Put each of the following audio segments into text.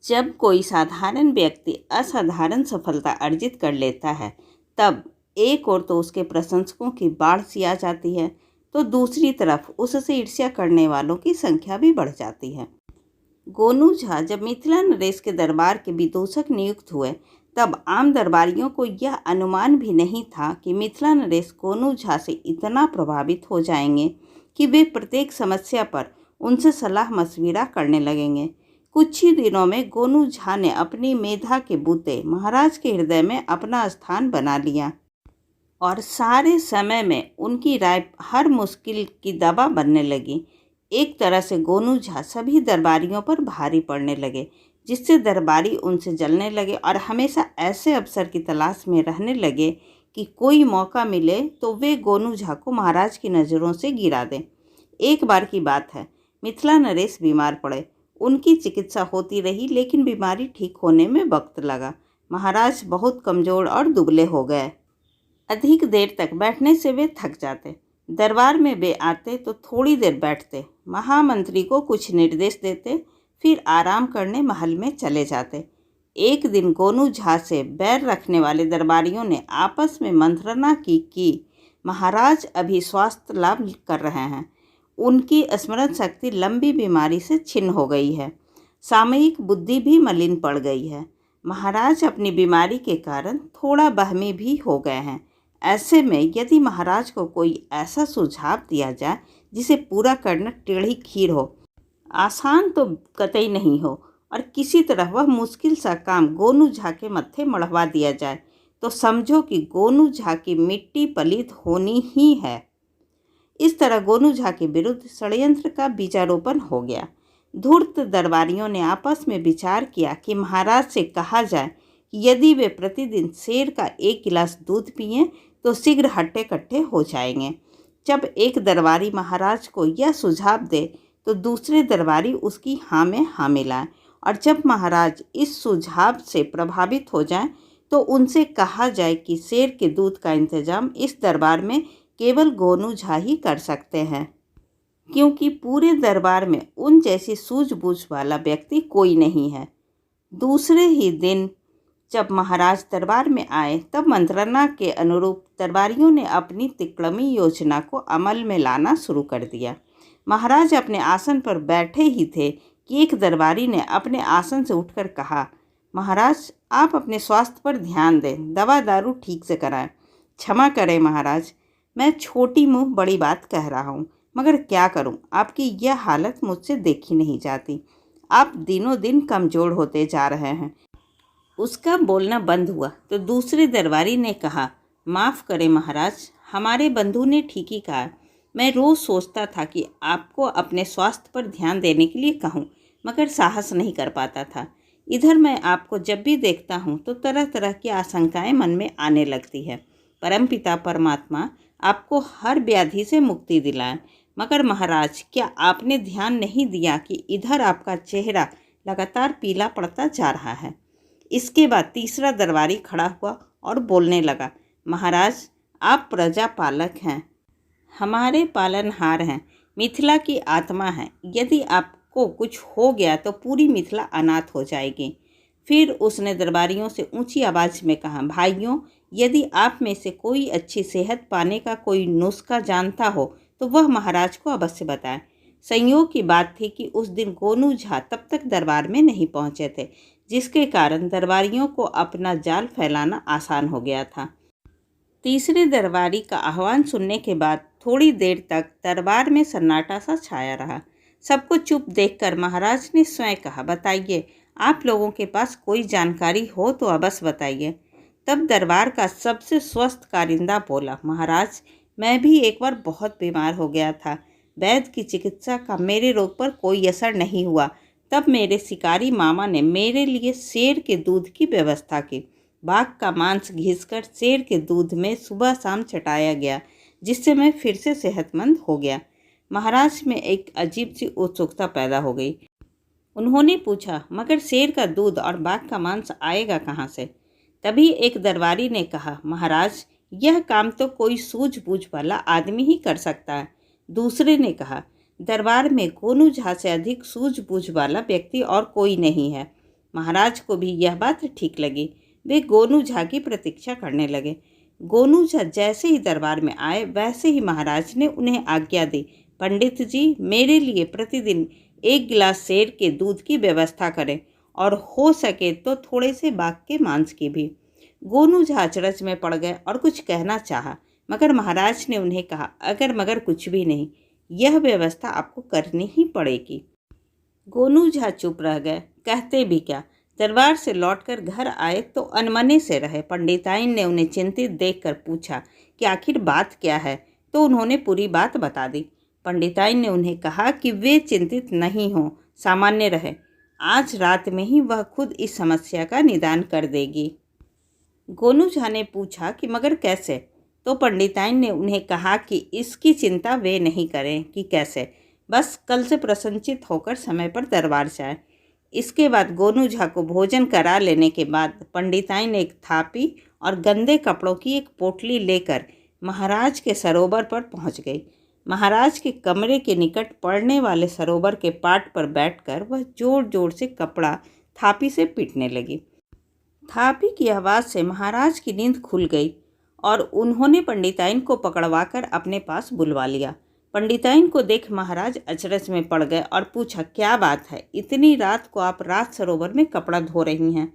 जब कोई साधारण व्यक्ति असाधारण सफलता अर्जित कर लेता है, तब एक ओर तो उसके प्रशंसकों की बाढ़ सी आ जाती है, तो दूसरी तरफ उससे ईर्ष्या करने वालों की संख्या भी बढ़ जाती है। गोनू झा जब मिथिला नरेश के दरबार के विदूषक नियुक्त हुए, तब आम दरबारियों को यह अनुमान भी नहीं था कि मिथिला नरेश गोनू झा से इतना प्रभावित हो जाएंगे कि वे प्रत्येक समस्या पर उनसे सलाह मशविरा करने लगेंगे। कुछ ही दिनों में गोनू झा ने अपनी मेधा के बूते महाराज के हृदय में अपना स्थान बना लिया और सारे समय में उनकी राय हर मुश्किल की दवा बनने लगी। एक तरह से गोनू झा सभी दरबारियों पर भारी पड़ने लगे, जिससे दरबारी उनसे जलने लगे और हमेशा ऐसे अवसर की तलाश में रहने लगे कि कोई मौका मिले तो वे गोनू झा को महाराज की नज़रों से गिरा दें। एक बार की बात है, मिथिला नरेश बीमार पड़े। उनकी चिकित्सा होती रही, लेकिन बीमारी ठीक होने में वक्त लगा। महाराज बहुत कमज़ोर और दुबले हो गए। अधिक देर तक बैठने से वे थक जाते। दरबार में वे आते तो थोड़ी देर बैठते, महामंत्री को कुछ निर्देश देते, फिर आराम करने महल में चले जाते। एक दिन गोनू झा से बैर रखने वाले दरबारियों ने आपस में मंत्रणा की कि महाराज अभी स्वास्थ्य लाभ कर रहे हैं, उनकी स्मरण शक्ति लंबी बीमारी से छिन्न हो गई है, सामयिक बुद्धि भी मलिन पड़ गई है, महाराज अपनी बीमारी के कारण थोड़ा बहमी भी हो गए हैं। ऐसे में यदि महाराज को कोई ऐसा सुझाव दिया जाए जिसे पूरा करना टेढ़ी खीर हो, आसान तो कतई नहीं हो, और किसी तरह वह मुश्किल सा काम गोनू झा के मत्थे मढ़वा दिया जाए, तो समझो कि गोनू झा की मिट्टी पलीत होनी ही है। इस तरह गोनू झा के विरुद्ध षड्यंत्र का बीजारोपण हो गया। धूर्त दरबारियों ने आपस में विचार किया कि महाराज से कहा जाए कि यदि वे प्रतिदिन शेर का 1 गिलास दूध पिएं तो शीघ्र हट्टे कट्टे हो जाएंगे। जब एक दरबारी महाराज को यह सुझाव दे तो दूसरे दरबारी उसकी हाँ में हाँ मिलाएं, और जब महाराज इस सुझाव से प्रभावित हो जाएं तो उनसे कहा जाए कि शेर के दूध का इंतजाम इस दरबार में केवल गोनू झा ही कर सकते हैं, क्योंकि पूरे दरबार में उन जैसी सूझबूझ वाला व्यक्ति कोई नहीं है। दूसरे ही दिन जब महाराज दरबार में आए, तब मंत्रणा के अनुरूप दरबारियों ने अपनी तिकड़मी योजना को अमल में लाना शुरू कर दिया। महाराज अपने आसन पर बैठे ही थे कि एक दरबारी ने अपने आसन से उठकर कहा, महाराज आप अपने स्वास्थ्य पर ध्यान दें, दवा दारू ठीक से कराएं। क्षमा करें महाराज, मैं छोटी मुँह बड़ी बात कह रहा हूँ, मगर क्या करूँ, आपकी यह हालत मुझसे देखी नहीं जाती। आप दिनों दिन कमज़ोर होते जा रहे हैं। उसका बोलना बंद हुआ तो दूसरे दरबारी ने कहा, माफ़ करें महाराज, हमारे बंधु ने ठीक ही कहा। मैं रोज़ सोचता था कि आपको अपने स्वास्थ्य पर ध्यान देने के लिए कहूँ, मगर साहस नहीं कर पाता था। इधर मैं आपको जब भी देखता हूँ तो तरह तरह की आशंकाएं मन में आने लगती है। परमपिता परमात्मा आपको हर व्याधि से मुक्ति दिलाएं। मगर महाराज, क्या आपने ध्यान नहीं दिया कि इधर आपका चेहरा लगातार पीला पड़ता जा रहा है। इसके बाद तीसरा दरबारी खड़ा हुआ और बोलने लगा, महाराज आप प्रजा पालक हैं, हमारे पालनहार हैं, मिथिला की आत्मा हैं। यदि आपको कुछ हो गया तो पूरी मिथिला अनाथ हो जाएगी। फिर उसने दरबारियों से ऊंची आवाज़ में कहा, भाइयों, यदि आप में से कोई अच्छी सेहत पाने का कोई नुस्खा जानता हो तो वह महाराज को अवश्य बताएं। संयोग की बात थी कि उस दिन गोनू झा तब तक दरबार में नहीं पहुंचे थे, जिसके कारण दरबारियों को अपना जाल फैलाना आसान हो गया था। तीसरे दरबारी का आह्वान सुनने के बाद थोड़ी देर तक दरबार में सन्नाटा सा छाया रहा। सबको चुप देखकर महाराज ने स्वयं कहा, बताइए, आप लोगों के पास कोई जानकारी हो तो अवश्य बताइए। तब दरबार का सबसे स्वस्थ कारिंदा बोला, महाराज, मैं भी एक बार बहुत बीमार हो गया था। वैद्य की चिकित्सा का मेरे रोग पर कोई असर नहीं हुआ। तब मेरे शिकारी मामा ने मेरे लिए शेर के दूध की व्यवस्था की। बाघ का मांस घिसकर शेर के दूध में सुबह शाम चटाया गया, जिससे मैं फिर से सेहतमंद हो गया। महाराज में एक अजीब सी उत्सुकता पैदा हो गई। उन्होंने पूछा, मगर शेर का दूध और बाघ का मांस आएगा कहाँ से? तभी एक दरबारी ने कहा, महाराज, यह काम तो कोई सूझबूझ वाला आदमी ही कर सकता है। दूसरे ने कहा, दरबार में गोनू झा से अधिक सूझबूझ वाला व्यक्ति और कोई नहीं है। महाराज को भी यह बात ठीक लगी। वे गोनू झा की प्रतीक्षा करने लगे। गोनू झा जैसे ही दरबार में आए वैसे ही महाराज ने उन्हें आज्ञा दी, पंडित जी, मेरे लिए प्रतिदिन 1 गिलास सेर के दूध की व्यवस्था करें और हो सके तो थोड़े से बाघ के मांस की भी। गोनू झा अचरज में पड़ गए और कुछ कहना चाहा, मगर महाराज ने उन्हें कहा, अगर मगर कुछ भी नहीं, यह व्यवस्था आपको करनी ही पड़ेगी। गोनू झा चुप रह गए, कहते भी क्या। दरबार से लौटकर घर आए तो अनमने से रहे। पंडिताइन ने उन्हें चिंतित देखकर पूछा कि आखिर बात क्या है, तो उन्होंने पूरी बात बता दी। पंडिताइन ने उन्हें कहा कि वे चिंतित नहीं हों, सामान्य रहे। आज रात में ही वह खुद इस समस्या का निदान कर देगी। गोनू झा ने पूछा कि मगर कैसे, तो पंडिताइन ने उन्हें कहा कि इसकी चिंता वे नहीं करें कि कैसे, बस कल से प्रसन्नचित होकर समय पर दरबार जाए। इसके बाद गोनू झा को भोजन करा लेने के बाद पंडिताइन एक थापी और गंदे कपड़ों की एक पोटली लेकर महाराज के सरोवर पर पहुंच गई। महाराज के कमरे के निकट पड़ने वाले सरोवर के पाट पर बैठकर वह जोर जोर से कपड़ा थापी से पीटने लगी। थापी की आवाज़ से महाराज की नींद खुल गई और उन्होंने पंडिताइन को पकड़वाकर अपने पास बुलवा लिया। पंडिताइन को देख महाराज अचरज में पड़ गए और पूछा, क्या बात है, इतनी रात को आप राज सरोवर में कपड़ा धो रही हैं?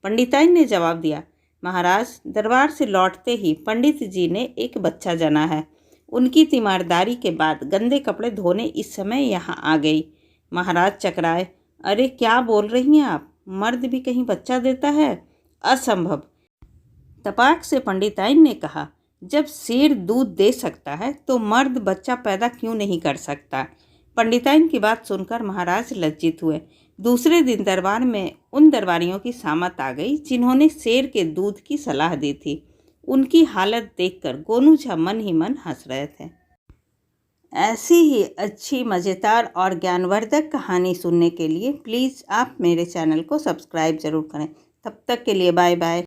पंडिताइन ने जवाब दिया, महाराज, दरबार से लौटते ही पंडित जी ने एक बच्चा जना है। उनकी तीमारदारी के बाद गंदे कपड़े धोने इस समय यहाँ आ गई। महाराज चकराए, अरे क्या बोल रही हैं आप, मर्द भी कहीं बच्चा देता है? असंभव। तपाक से पंडिताइन ने कहा, जब शेर दूध दे सकता है तो मर्द बच्चा पैदा क्यों नहीं कर सकता? पंडिताइन की बात सुनकर महाराज लज्जित हुए। दूसरे दिन दरबार में उन दरबारियों की सामत आ गई जिन्होंने शेर के दूध की सलाह दी थी। उनकी हालत देखकर गोनू झा मन ही मन हंस रहे थे। ऐसी ही अच्छी, मज़ेदार और ज्ञानवर्धक कहानी सुनने के लिए प्लीज़ आप मेरे चैनल को सब्सक्राइब ज़रूर करें। तब तक के लिए बाय बाय।